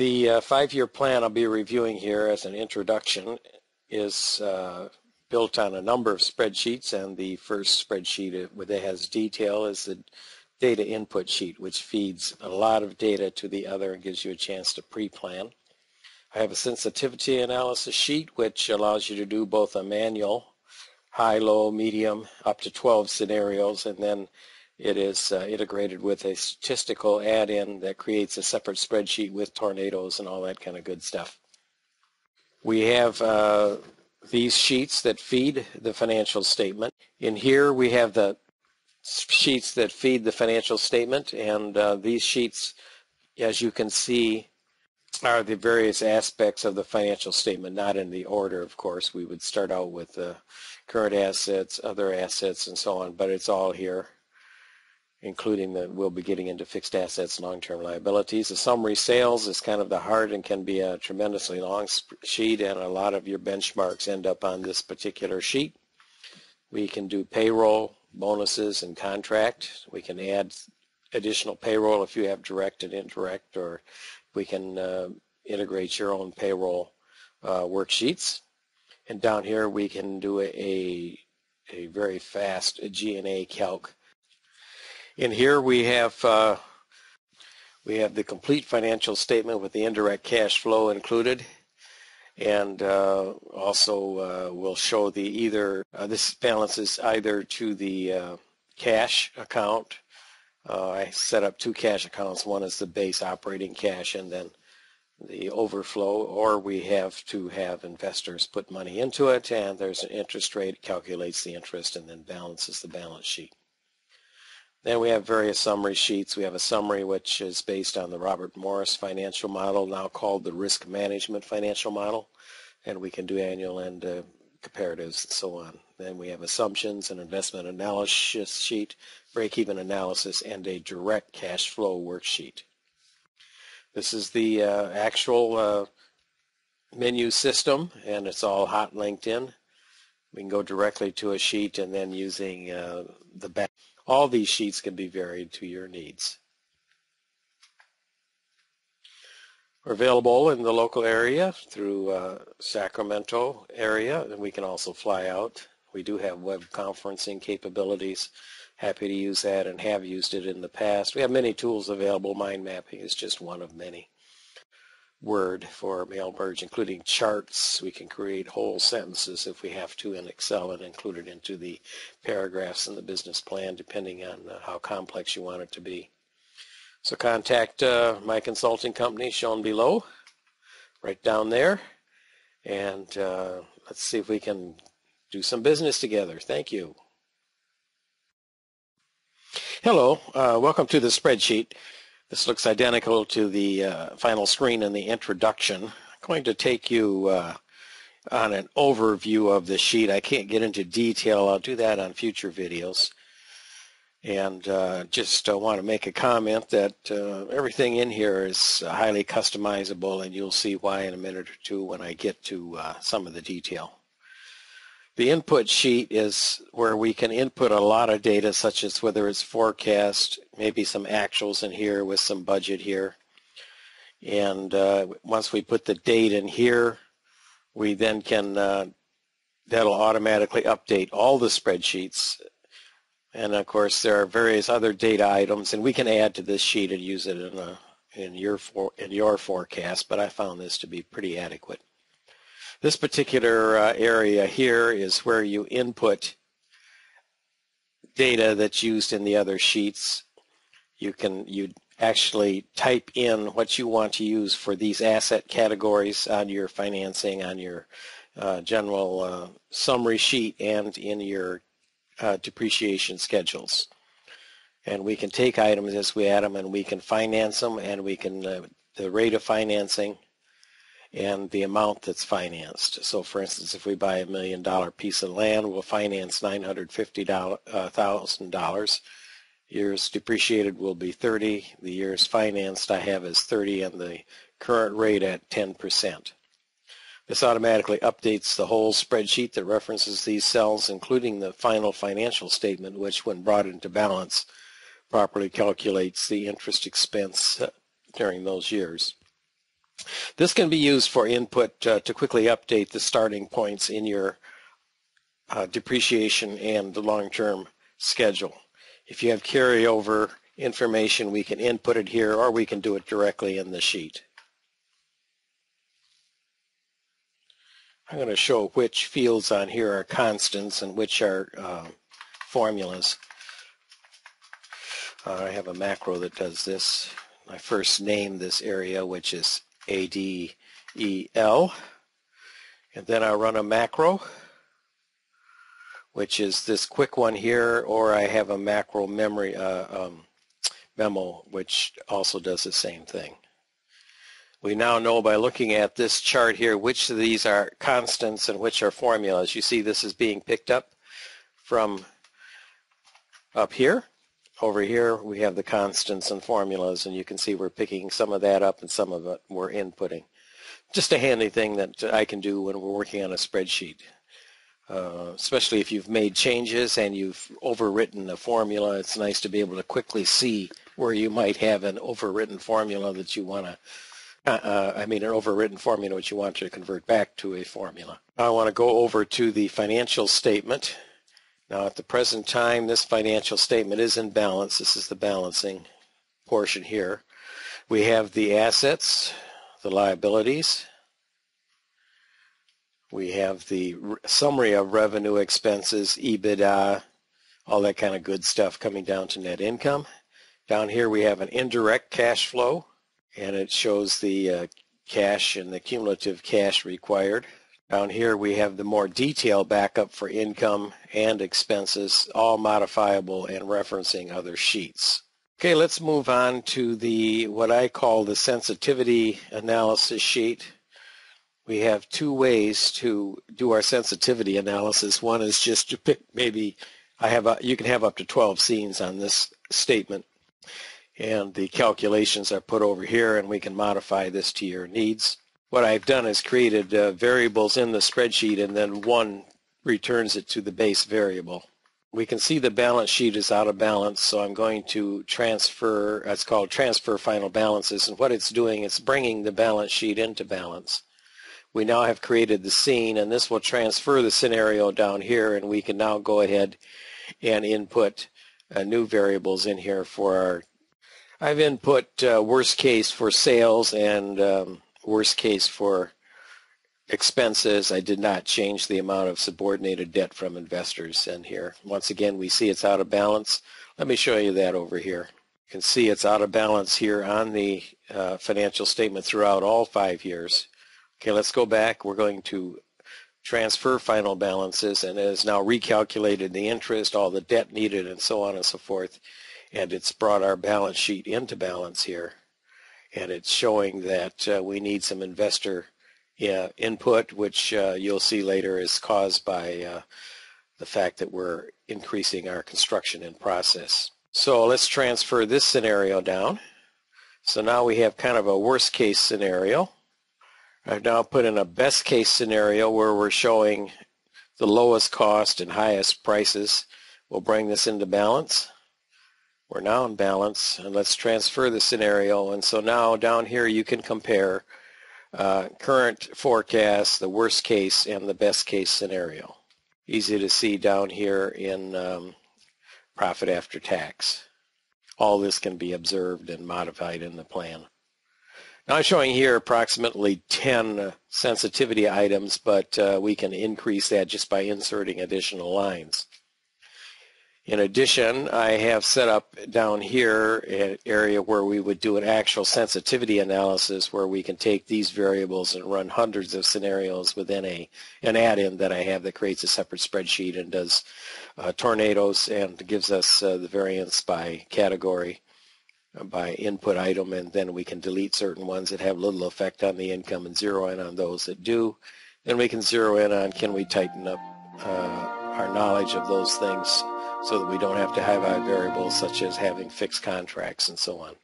The 5-year plan I'll be reviewing here as an introduction is built on a number of spreadsheets, and the first spreadsheet that has detail is the data input sheet, which feeds a lot of data to the other and gives you a chance to pre-plan. I have a sensitivity analysis sheet which allows you to do both a manual, high, low, medium, up to 12 scenarios, and then it is integrated with a statistical add-in that creates a separate spreadsheet with tornadoes and all that kind of good stuff. We have these sheets that feed the financial statement. In here we have the sheets that feed the financial statement, and these sheets, as you can see, are the various aspects of the financial statement, not in the order, of course. We would start out with current assets, other assets, and so on, but it's all here, including we'll be getting into fixed assets and long-term liabilities. The summary sales is kind of the heart and can be a tremendously long sheet, and a lot of your benchmarks end up on this particular sheet. We can do payroll, bonuses, and contract. We can add additional payroll if you have direct and indirect, or we can integrate your own payroll worksheets. And down here we can do a very fast G&A calc. In here we have the complete financial statement with the indirect cash flow included, and also we'll show this balances either to the cash account. I set up 2 cash accounts. One is the base operating cash and then the overflow, or we have to have investors put money into it, and there's an interest rate. It calculates the interest and then balances the balance sheet. Then we have various summary sheets. We have a summary which is based on the Robert Morris financial model, now called the risk management financial model, and we can do annual and comparatives and so on. Then we have assumptions, an investment analysis sheet, break-even analysis, and a direct cash flow worksheet. This is the actual menu system, and it's all hot linked in. We can go directly to a sheet, and then using the back. All these sheets can be varied to your needs. We're available in the local area through Sacramento area, and we can also fly out. We do have web conferencing capabilities. Happy to use that and have used it in the past. We have many tools available. Mind mapping is just one of many. Word for mail merge, including charts. We can create whole sentences if we have to in Excel and include it into the paragraphs in the business plan, depending on how complex you want it to be. So contact my consulting company shown below, right down there, and let's see if we can do some business together. Thank you. Hello, welcome to the spreadsheet. This looks identical to the final screen in the introduction. I'm going to take you on an overview of the sheet. I can't get into detail. I'll do that on future videos. And just want to make a comment that everything in here is highly customizable, and you'll see why in a minute or two when I get to some of the detail. The input sheet is where we can input a lot of data, such as whether it's forecast, maybe some actuals in here with some budget here. And once we put the date in here, we then can, that'll automatically update all the spreadsheets. And of course there are various other data items, and we can add to this sheet and use it in your forecast, but I found this to be pretty adequate. This particular area here is where you input data that's used in the other sheets. You actually type in what you want to use for these asset categories on your financing, on your general summary sheet, and in your depreciation schedules. And we can take items as we add them, and we can finance them, and we can the rate of financing and the amount that's financed. So for instance, if we buy $1 million piece of land, we'll finance $950,000. Years depreciated will be 30. The years financed I have is 30, and the current rate at 10%. This automatically updates the whole spreadsheet that references these cells, including the final financial statement, which when brought into balance properly calculates the interest expense during those years. This can be used for input to quickly update the starting points in your depreciation and the long-term schedule. If you have carryover information, we can input it here, or we can do it directly in the sheet. I'm going to show which fields on here are constants and which are formulas. I have a macro that does this. I first name this area, which is ADEL, and then I run a macro, which is this quick one here, or I have a macro memory memo, which also does the same thing. We now know by looking at this chart here which of these are constants and which are formulas. You see this is being picked up from up here. Over here we have the constants and formulas, and you can see we're picking some of that up and some of it we're inputting. Just a handy thing that I can do when we're working on a spreadsheet. Especially if you've made changes and you've overwritten a formula, it's nice to be able to quickly see where you might have an overwritten formula that you want to, an overwritten formula which you want to convert back to a formula. I want to go over to the financial statement. Now at the present time, this financial statement is in balance. This is the balancing portion here. We have the assets, the liabilities. We have the summary of revenue, expenses, EBITDA, all that kind of good stuff coming down to net income. Down here we have an indirect cash flow, and it shows the cash and the cumulative cash required. Down here we have the more detailed backup for income and expenses, all modifiable and referencing other sheets. Okay, let's move on to what I call the sensitivity analysis sheet. We have two ways to do our sensitivity analysis. One is just to pick, maybe you can have up to 12 scenes on this statement, and the calculations are put over here, and we can modify this to your needs. What I've done is created variables in the spreadsheet, and then one returns it to the base variable. We can see the balance sheet is out of balance, so I'm going to transfer, it's called transfer final balances, and what it's doing is bringing the balance sheet into balance. We now have created the scene, and this will transfer the scenario down here, and we can now go ahead and input new variables in here for our, I've input worst case for sales and worst case for expenses. I did not change the amount of subordinated debt from investors in here. Once again, we see it's out of balance. Let me show you that over here. You can see it's out of balance here on the financial statement throughout all 5 years. Okay, let's go back. We're going to transfer final balances, and it has now recalculated the interest, all the debt needed, and so on and so forth. And it's brought our balance sheet into balance here. And it's showing that we need some investor input, which you'll see later is caused by the fact that we're increasing our construction in process. So let's transfer this scenario down. So now we have kind of a worst case scenario. I've now put in a best case scenario where we're showing the lowest cost and highest prices. We'll bring this into balance. We're now in balance, and let's transfer the scenario. And so now down here you can compare current forecast, the worst case, and the best case scenario. Easy to see down here in profit after tax. All this can be observed and modified in the plan. Now I'm showing here approximately 10 sensitivity items, but we can increase that just by inserting additional lines. In addition, I have set up down here an area where we would do an actual sensitivity analysis where we can take these variables and run hundreds of scenarios within an add-in that I have that creates a separate spreadsheet and does tornadoes and gives us the variance by category, by input item, and then we can delete certain ones that have little effect on the income and zero in on those that do. Then we can zero in on, can we tighten up our knowledge of those things so that we don't have to have our variables such as having fixed contracts and so on.